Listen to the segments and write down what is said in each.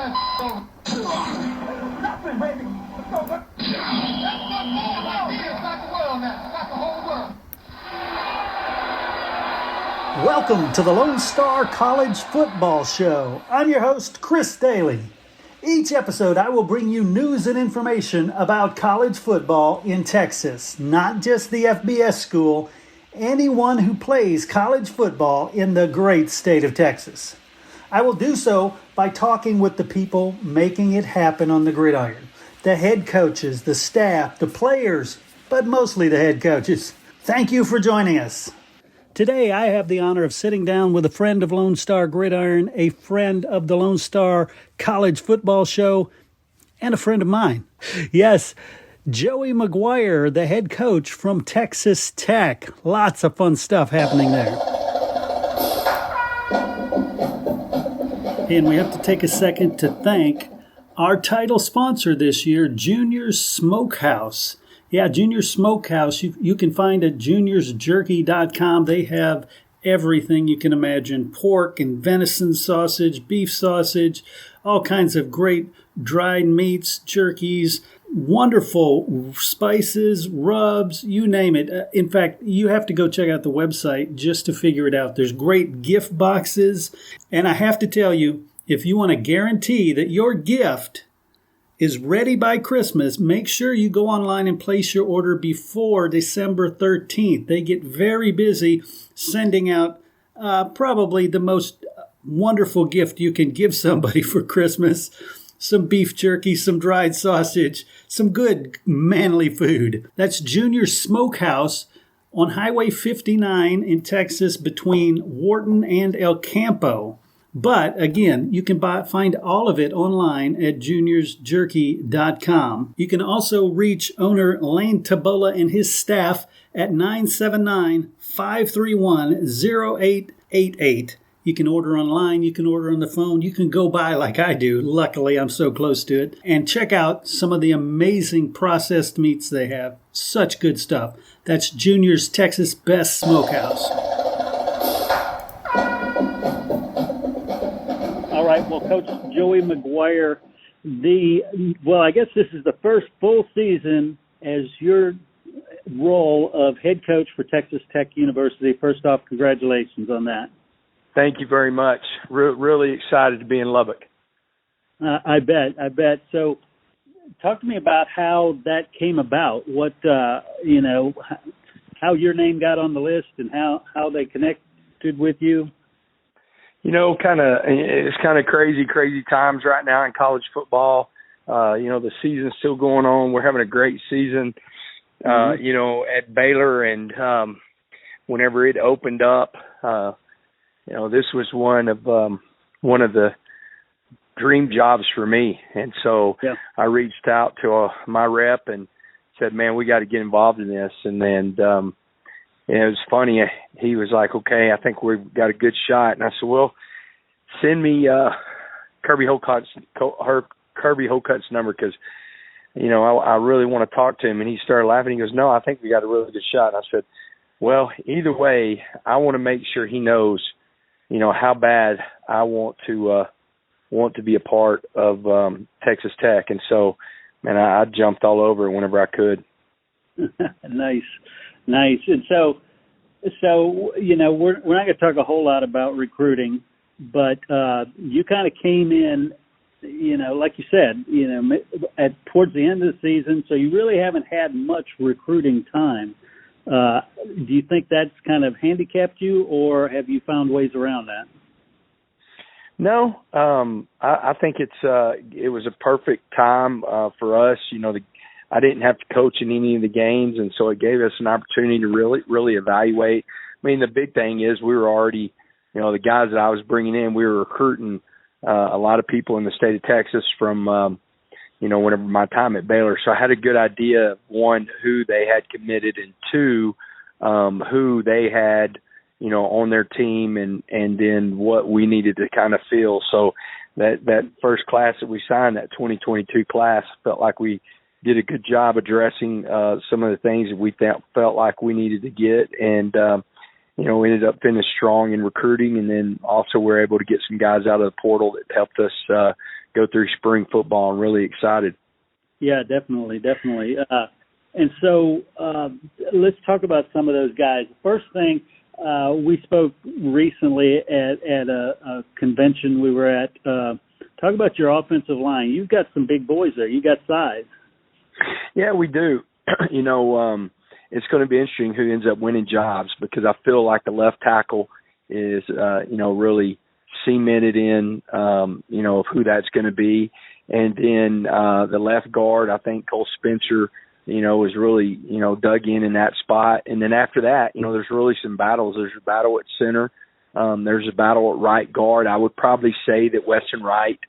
Let's go. Nothing, baby. Let's go. Let's got the world now. Got the whole world. Welcome to the Lone Star College Football Show. I'm your host, Chris Daly. Each episode, I will bring you news and information about college football in Texas, not just the FBS school, anyone who plays college football in the great state of Texas. I will do so by talking with the people making it happen on the gridiron, the head coaches, the staff, the players, but mostly the head coaches. Thank you for joining us. Today, I have the honor of sitting down with a friend of Lone Star Gridiron, a friend of the Lone Star College Football Show, and a friend of mine. Yes, Joey McGuire, the head coach from Texas Tech. Lots of fun stuff happening there. And we have to take a second to thank our title sponsor this year, Junior Smokehouse. Yeah, Junior Smokehouse, you can find at juniorsjerky.com. They have everything you can imagine. Pork and venison sausage, beef sausage, all kinds of great dried meats, jerkies, wonderful spices, rubs, you name it. In fact, you have to go check out the website just to figure it out. There's great gift boxes. And I have to tell you, if you want to guarantee that your gift is ready by Christmas, make sure you go online and place your order before December 13th. They get very busy sending out probably the most wonderful gift you can give somebody for Christmas. Some beef jerky, some dried sausage, some good manly food. That's Junior Smokehouse on Highway 59 in Texas between Wharton and El Campo. But, again, you can find all of it online at juniorsjerky.com. You can also reach owner Lane Tabola and his staff at 979-531-0888. You can order online, you can order on the phone, you can go by like I do. Luckily, I'm so close to it. And check out some of the amazing processed meats they have. Such good stuff. That's Junior's Texas Best Smokehouse. All right, well, Coach Joey McGuire, I guess this is the first full season as your role of head coach for Texas Tech University. First off, congratulations on that. Thank you very much. Really excited to be in Lubbock. I bet. So talk to me about how that came about, how your name got on the list and how they connected with you. It's kind of crazy times right now in college football. The season's still going on. We're having a great season, at Baylor. And whenever it opened up, this was one of the dream jobs for me. And so I reached out to my rep and said, man, we got to get involved in this. And then it was funny. He was like, okay, I think we've got a good shot. And I said, well, send me Kirby Holcott's number because, I really want to talk to him. And he started laughing. He goes, no, I think we got a really good shot. And I said, well, either way, I want to make sure he knows, how bad I want to be a part of Texas Tech. And so, man, I jumped all over it whenever I could. Nice. And so we're not going to talk a whole lot about recruiting, but you kind of came in, like you said, towards the end of the season, so you really haven't had much recruiting time. Do you think that's kind of handicapped you, or have you found ways around that? No, I think it was a perfect time for us. I didn't have to coach in any of the games, and so it gave us an opportunity to really evaluate. I mean, the big thing is we were already, the guys that I was bringing in, we were recruiting a lot of people in the state of Texas from, whenever my time at Baylor. So I had a good idea, one, who they had committed, and two, who they had, on their team, and then what we needed to kind of fill. So that first class that we signed, that 2022 class, felt like we did a good job addressing some of the things that we felt like we needed to get. And, we ended up finishing strong in recruiting, and then also we're able to get some guys out of the portal that helped us go through spring football. I'm really excited. Yeah, definitely. And so let's talk about some of those guys. First thing, we spoke recently at a convention we were at. Talk about your offensive line. You've got some big boys there. You got size. Yeah, we do. It's going to be interesting who ends up winning jobs, because I feel like the left tackle is, really cemented in, of who that's going to be. And then the left guard, I think Cole Spencer, is really, dug in that spot. And then after that, there's really some battles. There's a battle at center. There's a battle at right guard. I would probably say that Weston Wright,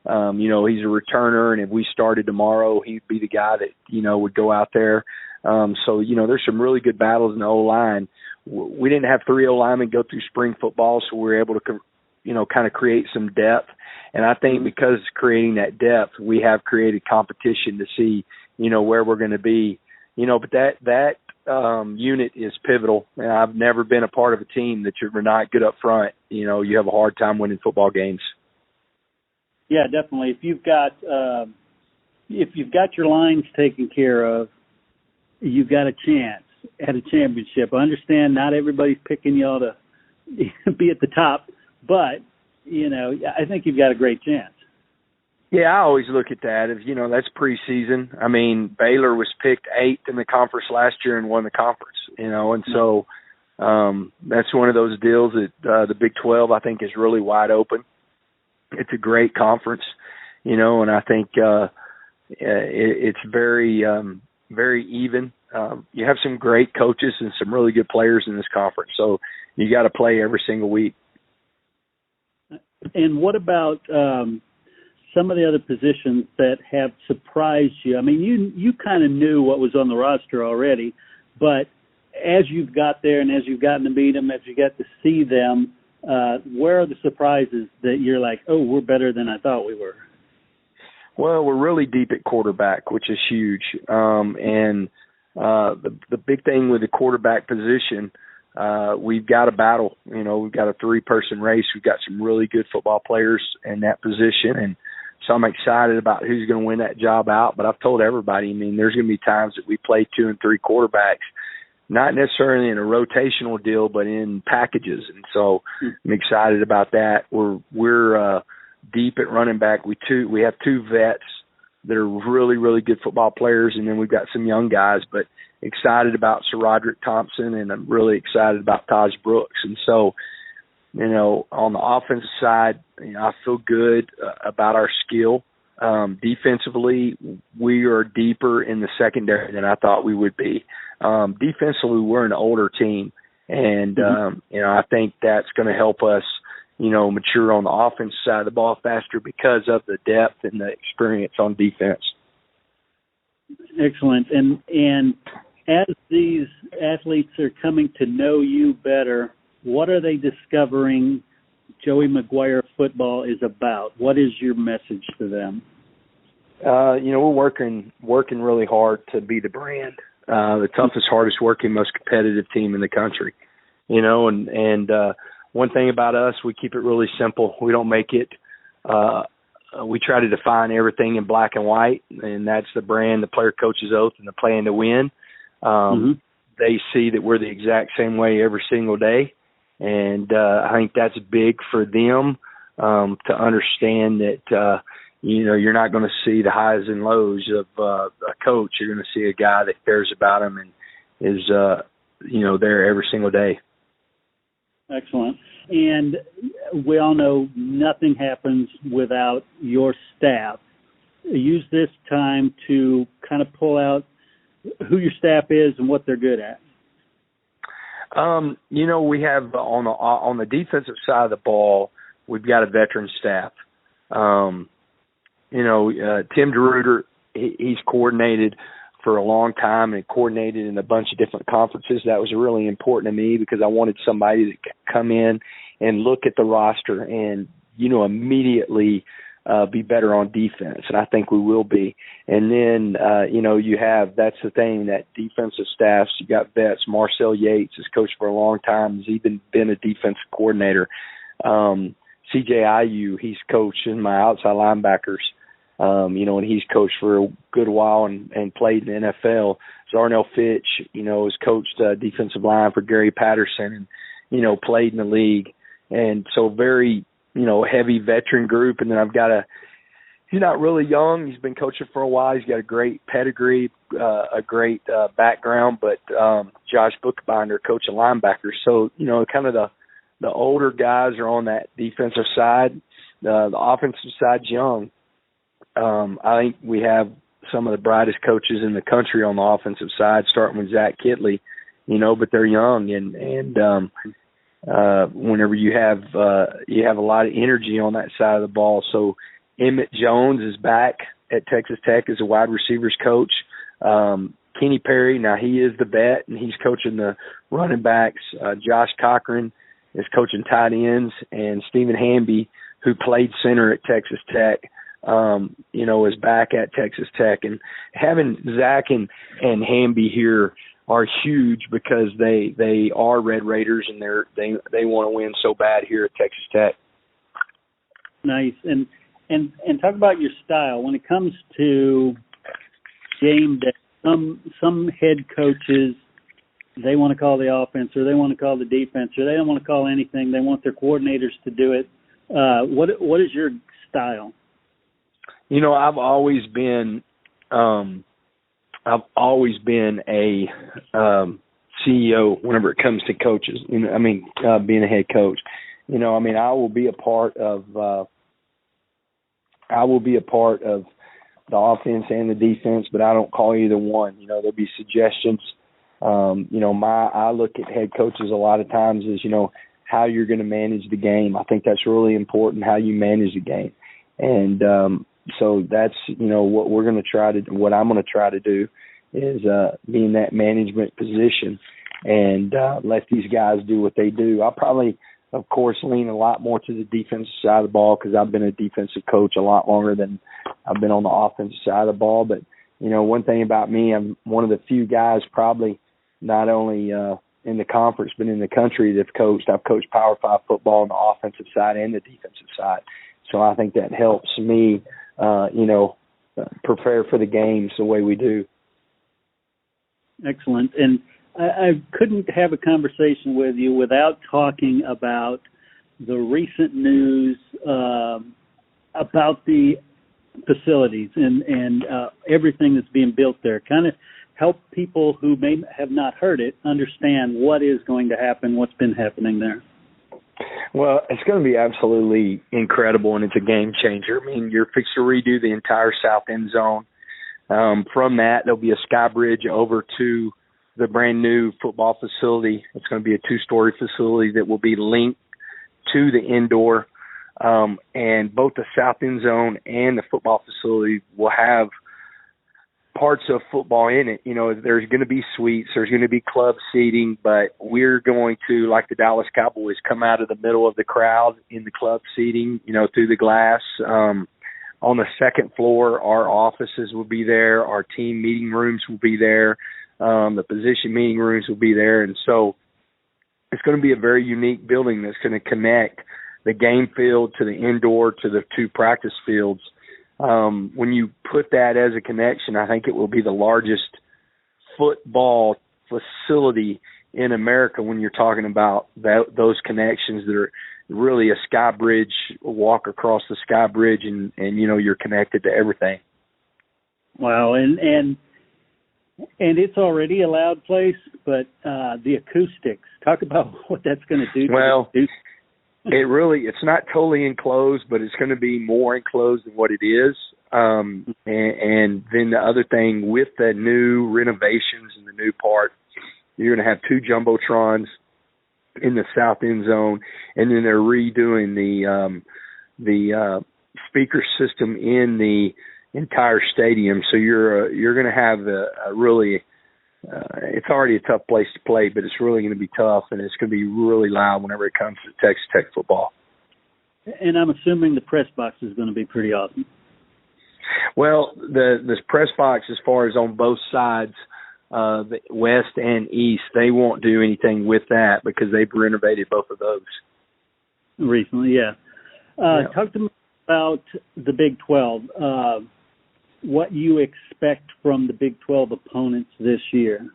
he's a returner, and if we started tomorrow, he'd be the guy that, would go out there. So, there's some really good battles in the O-line. We didn't have 3 O-linemen go through spring football, so we were able to, kind of create some depth. And I think because creating that depth, we have created competition to see, where we're going to be. But that unit is pivotal. And I've never been a part of a team that you're not good up front. You have a hard time winning football games. Yeah, definitely. If you've got your lines taken care of, you've got a chance at a championship. I understand not everybody's picking y'all to be at the top, but I think you've got a great chance. Yeah, I always look at that as, that's preseason. I mean, Baylor was picked 8th in the conference last year and won the conference, and so that's one of those deals that the Big 12, I think, is really wide open. It's a great conference, and I think it's very, very even. You have some great coaches and some really good players in this conference, so you got to play every single week. And what about some of the other positions that have surprised you? I mean, you kind of knew what was on the roster already, but as you've got there and as you've gotten to meet them, as you got to see them, where are the surprises that you're like, oh, we're better than I thought we were? Well, we're really deep at quarterback, which is huge. And the big thing with the quarterback position, we've got a battle. We've got a 3-person race. We've got some really good football players in that position, and so I'm excited about who's going to win that job out. But I've told everybody, there's going to be times that we play 2 and 3 quarterbacks, not necessarily in a rotational deal, but in packages. And so I'm excited about that. We're deep at running back. We have 2 vets that are really, really good football players, and then we've got some young guys, but excited about Sir Roderick Thompson, and I'm really excited about Taj Brooks. And so, on the offensive side, I feel good about our skill. Defensively, we are deeper in the secondary than I thought we would be. Defensively, we're an older team, and, I think that's going to help us, mature on the offense side of the ball faster because of the depth and the experience on defense. Excellent. And as these athletes are coming to know you better, what are they discovering Joey McGuire football is about? What is your message to them? We're working really hard to be the brand, the toughest, hardest working, most competitive team in the country. And one thing about us, we keep it really simple. We don't make it. We try to define everything in black and white, and that's the brand, the player coach's oath, and the plan to win. They see that we're the exact same way every single day, and I think that's big for them to understand that you're not going to see the highs and lows of a coach. You're going to see a guy that cares about them and is there every single day. Excellent. And we all know nothing happens without your staff. Use this time to kind of pull out who your staff is and what they're good at. We have on the defensive side of the ball, we've got a veteran staff. Tim DeRuiter, he's coordinated for a long time and coordinated in a bunch of different conferences. That was really important to me because I wanted somebody that could come in and look at the roster and, immediately be better on defense. And I think we will be. And then, that's the thing, that defensive staff, you got vets. Marcel Yates has coached for a long time. He's even been a defensive coordinator. CJIU. He's coaching my outside linebackers. And he's coached for a good while and played in the NFL. Zarnell Fitch, has coached defensive line for Gary Patterson and, played in the league. And so very, heavy veteran group. And then I've got he's not really young. He's been coaching for a while. He's got a great pedigree, a great background, but Josh Bookbinder coaching linebackers. So, kind of the older guys are on that defensive side. The offensive side's young. I think we have some of the brightest coaches in the country on the offensive side, starting with Zach Kitley, but they're young. And whenever you have a lot of energy on that side of the ball. So Emmett Jones is back at Texas Tech as a wide receivers coach. Kenny Perry, now he is the vet, and he's coaching the running backs. Josh Cochran is coaching tight ends, and Stephen Hamby, who played center at Texas Tech, is back at Texas Tech. And having Zach and Hamby here are huge because they are Red Raiders, and they want to win so bad here at Texas Tech. Nice. And talk about your style when it comes to game day. Some head coaches, they want to call the offense, or they want to call the defense, or they don't want to call anything. They want their coordinators to do it. What is your style? I've always been a CEO whenever it comes to coaches. Being a head coach. I will be a part of the offense and the defense, but I don't call either one. There'll be suggestions. I look at head coaches a lot of times as, how you're going to manage the game. I think that's really important, how you manage the game. And so that's, what I'm going to try to do is be in that management position and let these guys do what they do. I'll probably, of course, lean a lot more to the defensive side of the ball because I've been a defensive coach a lot longer than I've been on the offensive side of the ball. But, one thing about me, I'm one of the few guys probably not only in the conference but in the country that I've coached Power 5 football on the offensive side and the defensive side. So I think that helps me, prepare for the games the way we do. Excellent. And I couldn't have a conversation with you without talking about the recent news about the facilities and everything that's being built there. Kind of help people who may have not heard it understand what is going to happen, what's been happening there. Well, it's going to be absolutely incredible, and it's a game changer. You're fixed to redo the entire south end zone. From that, there'll be a sky bridge over to the brand new football facility. It's going to be a 2-story facility that will be linked to the indoor. And both the south end zone and the football facility will have parts of football in it. There's going to be suites, there's going to be club seating, but we're going to, like the Dallas Cowboys, come out of the middle of the crowd in the club seating, through the glass. On the second floor, our offices will be there, our team meeting rooms will be there, the position meeting rooms will be there. And so it's going to be a very unique building that's going to connect the game field to the indoor to the 2 practice fields. When you put that as a connection, I think it will be the largest football facility in America when you're talking about those connections that are really a sky bridge, walk across the sky bridge, and you're connected to everything. Wow, and it's already a loud place, but the acoustics, talk about what that's going to do. Well, it's not totally enclosed, but it's going to be more enclosed than what it is. And then the other thing with the new renovations and the new part, you're going to have 2 jumbotrons in the south end zone, and then they're redoing the speaker system in the entire stadium. So you're going to have a really it's already a tough place to play, but it's really going to be tough, and it's going to be really loud whenever it comes to Texas Tech football. And I'm assuming the press box is going to be pretty awesome. Well, the press box, as far as on both sides, the west and east, they won't do anything with that because they've renovated both of those. Recently, yeah. Talk to me about the Big 12. What you expect from the Big 12 opponents this year?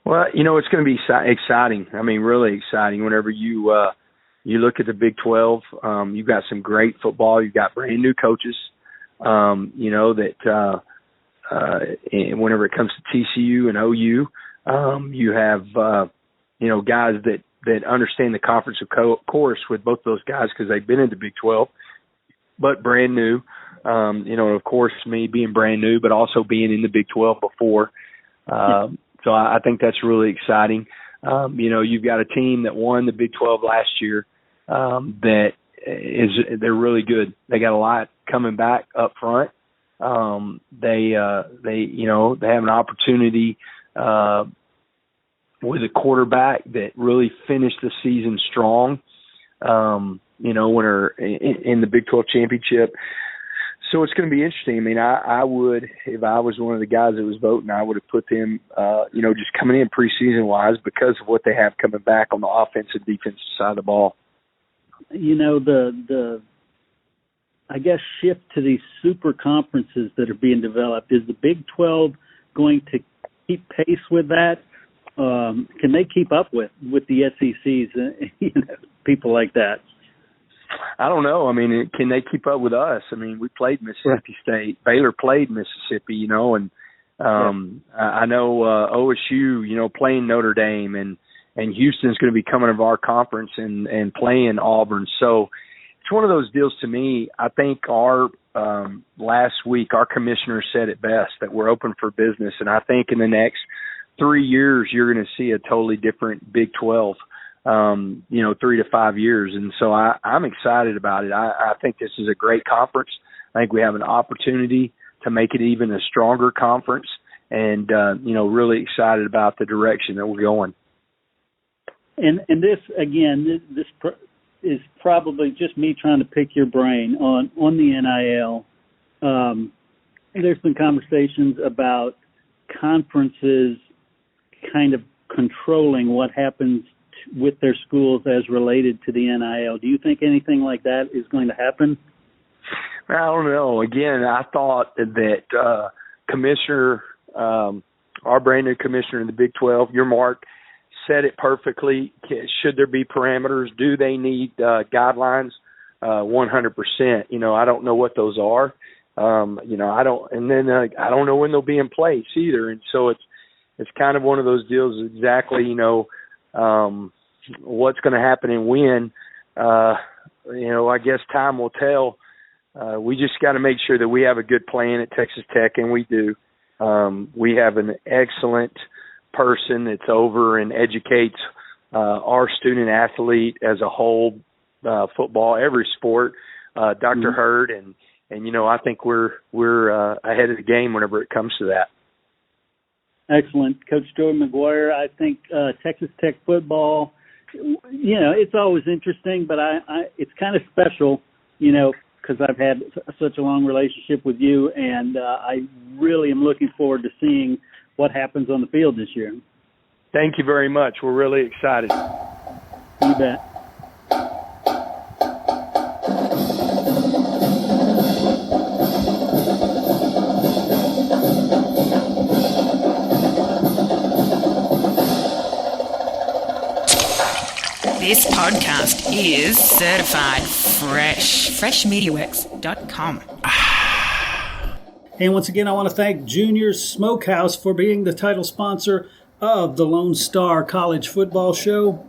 Well, it's going to be exciting. I mean, really exciting. Whenever you look at the Big 12, you've got some great football. You've got brand new coaches. That whenever it comes to TCU and OU, you have guys that understand the conference of course with both those guys because they've been in the Big 12, but brand new. Of course, me being brand new, but also being in the Big 12 before. So I think that's really exciting. You've got a team that won the Big 12 last year they're really good. They got a lot coming back up front. They have an opportunity with a quarterback that really finished the season strong. Winner in the Big 12 championship. So it's going to be interesting. I mean, I would, if I was one of the guys that was voting, I would have put them, just coming in preseason wise because of what they have coming back on the offensive defensive side of the ball. The I guess shift to these super conferences that are being developed, is the Big 12 going to keep pace with that? Can they keep up with the SECs, people like that? I don't know. I mean, can they keep up with us? I mean, we played Mississippi State. Baylor played Mississippi, and I know OSU, playing Notre Dame, and Houston's going to be coming to our conference and playing Auburn. So it's one of those deals to me. I think our last week, our commissioner said it best, that we're open for business. And I think in the next 3 years, you're going to see a totally different Big 12. 3 to 5 years. And so I'm excited about it. I think this is a great conference. I think we have an opportunity to make it even a stronger conference and, really excited about the direction that we're going. And this, again, this is probably just me trying to pick your brain on the NIL. There's been conversations about conferences kind of controlling what happens with their schools as related to the NIL. Do you think anything like that is going to happen? I don't know. Again, I thought that commissioner, our brand new commissioner in the Big 12, your Mark, said it perfectly. Should there be parameters? Do they need guidelines? 100%. I don't know what those are. I don't know when they'll be in place either. And so it's kind of one of those deals exactly, what's going to happen and when, I guess time will tell. We just got to make sure that we have a good plan at Texas Tech, and we do. We have an excellent person that's over and educates our student athlete as a whole, football, every sport, Dr. Hurd, and I think we're ahead of the game whenever it comes to that. Excellent. Coach Joey McGuire, I think Texas Tech football, it's always interesting, but it's kind of special, because I've had such a long relationship with you, and I really am looking forward to seeing what happens on the field this year. Thank you very much. We're really excited. You bet. This podcast is certified fresh. FreshMediaWorks.com. And once again, I want to thank Junior's Smokehouse for being the title sponsor of the Lone Star College Football Show.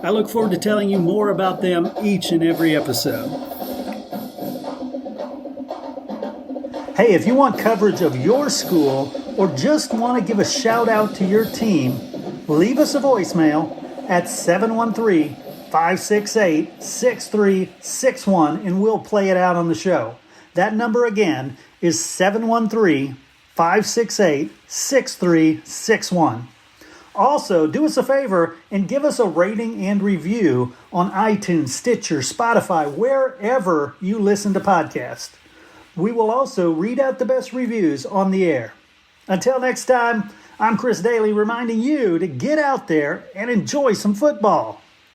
I look forward to telling you more about them each and every episode. Hey, if you want coverage of your school or just want to give a shout out to your team, leave us a voicemail at 713-568-6361 and we'll play it out on the show. That number again is 713-568-6361. Also, do us a favor and give us a rating and review on iTunes, Stitcher, Spotify, wherever you listen to podcasts. We will also read out the best reviews on the air. Until next time, I'm Chris Daly reminding you to get out there and enjoy some football.